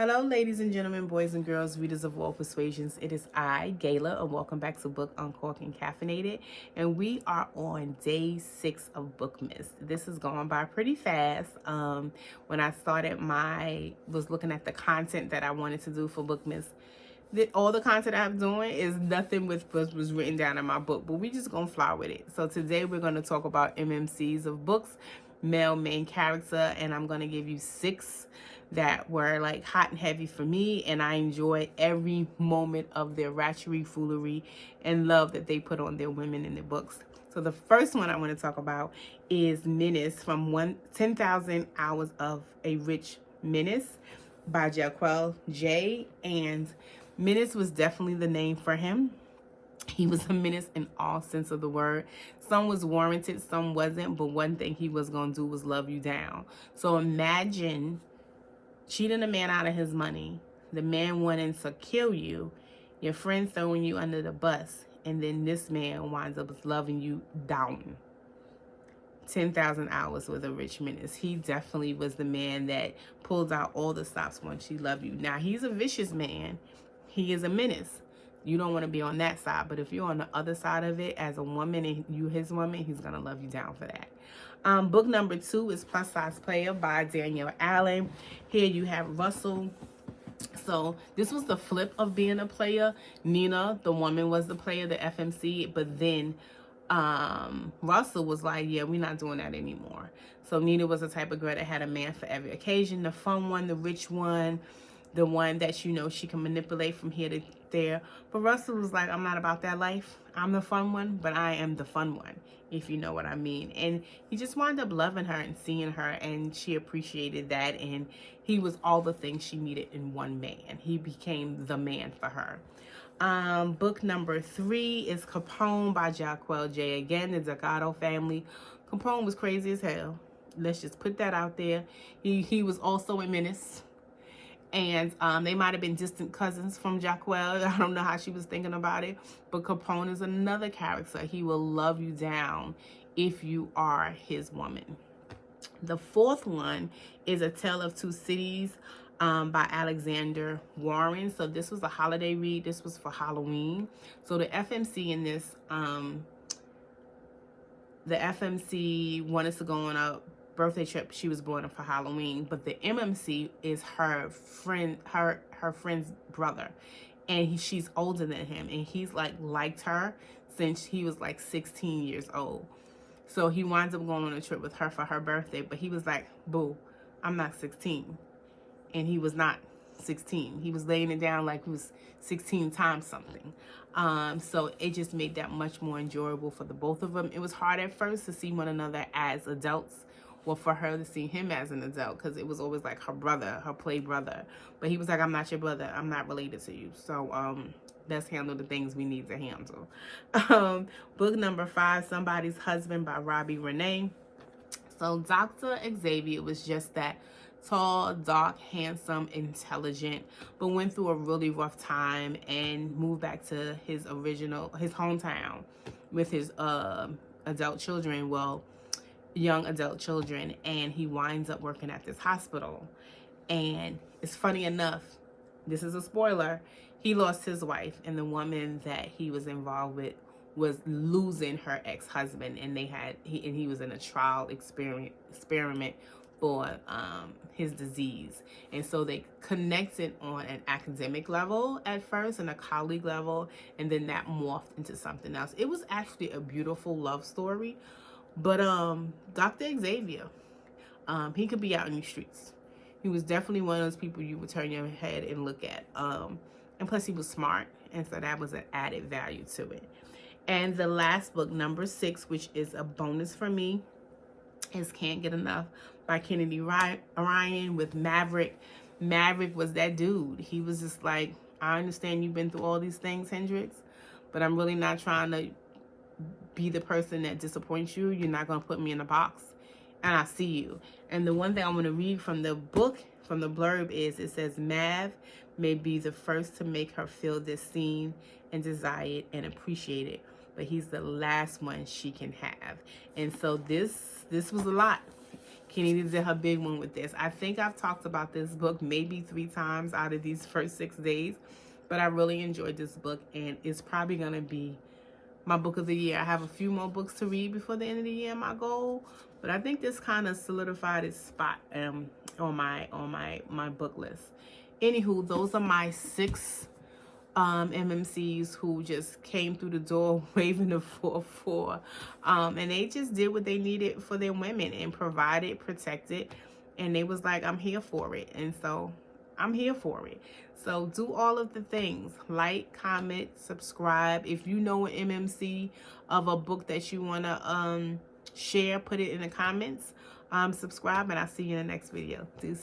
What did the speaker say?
Hello, ladies and gentlemen, boys and girls, readers of all persuasions. It is I, Gayla, and welcome back to Book Uncorked and Caffeinated. And we are on day 6 of Bookmas. This is going by pretty fast. When I started was looking at the content that I wanted to do for Bookmas. All the content I'm doing is nothing with what was written down in my book, but we just gonna fly with it. So today we're gonna talk about MMCs of books, male main character, and I'm gonna give you 6 that were like hot and heavy for me, and I enjoy every moment of their ratchery, foolery, and love that they put on their women in their books. So the first one I want to talk about is Menace from 10,000 Hours of a Rich Menace by Jaquel J. And Menace was definitely the name for him. He was a menace in all sense of the word. Some was warranted, some wasn't, but one thing he was going to do was love you down. So imagine cheating a man out of his money, the man wanting to kill you, your friend throwing you under the bus, and then this man winds up loving you down. 10,000 Hours with a Rich Menace. He definitely was the man that pulled out all the stops when she loved you. Now, he's a vicious man. He is a menace. You don't want to be on that side, but if you're on the other side of it as a woman and you his woman, he's going to love you down for that. Book number 2 is Plus Size Player by Danielle Allen. Here you have Russell. So this was the flip of being a player. Nina, the woman, was the player, the FMC, but then Russell was like, yeah, we're not doing that anymore. So Nina was the type of girl that had a man for every occasion, the fun one, the rich one, the one that, you know, she can manipulate from here to there. But Russell was like, I'm not about that life. I'm the fun one, but I am the fun one, if you know what I mean. And he just wound up loving her and seeing her, and she appreciated that. And he was all the things she needed in one man. He became the man for her. Book number 3 is Capone by Jaquel J. Again, the Delgado family. Capone was crazy as hell. Let's just put that out there. He was also a menace. And they might have been distant cousins from Jaquel. I don't know how she was thinking about it. But Capone is another character. He will love you down if you are his woman. The 4th one is A Tale of Two Cities by Alexander Warren. So this was a holiday read. This was for Halloween. So the FMC in this, the FMC wanted to go on a birthday trip. She was born for Halloween, but the MMC is her friend, her friend's brother, and she's older than him, and he's liked her since he was like 16 years old. So he winds up going on a trip with her for her birthday, but he was like, boo, I'm not 16. And he was not 16. He was laying it down like he was 16 times something. So it just made that much more enjoyable for the both of them. It was hard at first to see one another as adults, or for her to see him as an adult, because it was always like her brother, her play brother. But he was like, I'm not your brother. I'm not related to you. So let's handle the things we need to handle. Book number 5, Somebody's Husband by Robbie Renee. So Dr. Xavier was just that tall, dark, handsome, intelligent, but went through a really rough time and moved back to his hometown with his adult children. Well, young adult children, and he winds up working at this hospital. And it's funny enough, this is a spoiler, he lost his wife, and the woman that he was involved with was losing her ex-husband, and he was in a trial experiment for his disease. And so they connected on an academic level at first and a colleague level, and then that morphed into something else. It was actually a beautiful love story. But Dr. Xavier, he could be out in the streets. He was definitely one of those people you would turn your head and look at. And plus he was smart, and so that was an added value to it. And the last book, number 6, which is a bonus for me, is Can't Get Enough by Kennedy Ryan with Maverick. Maverick was that dude. He was just like, I understand you've been through all these things, Hendrix, but I'm really not trying to be the person that disappoints you. You're not going to put me in a box, and I see you. And the one thing I want to read from the book, from the blurb, is it says, Mav may be the first to make her feel this seen and desired and appreciated, but he's the last one she can have. And so this was a lot. Kenny did her big one with this. I think I've talked about this book maybe 3 times out of these first 6 days, but I really enjoyed this book, and it's probably going to be my book of the year. I have a few more books to read before the end of the year, my goal, but I think this kind of solidified its spot on my book list. Anywho, those are my 6 MMCs who just came through the door waving the 4-4, and they just did what they needed for their women and provided, protected, and they was like, I'm here for it. And so I'm here for it. So do all of the things: like, comment, subscribe. If you know an MMC of a book that you want to share, put it in the comments. Subscribe, and I'll see you in the next video. Deuces.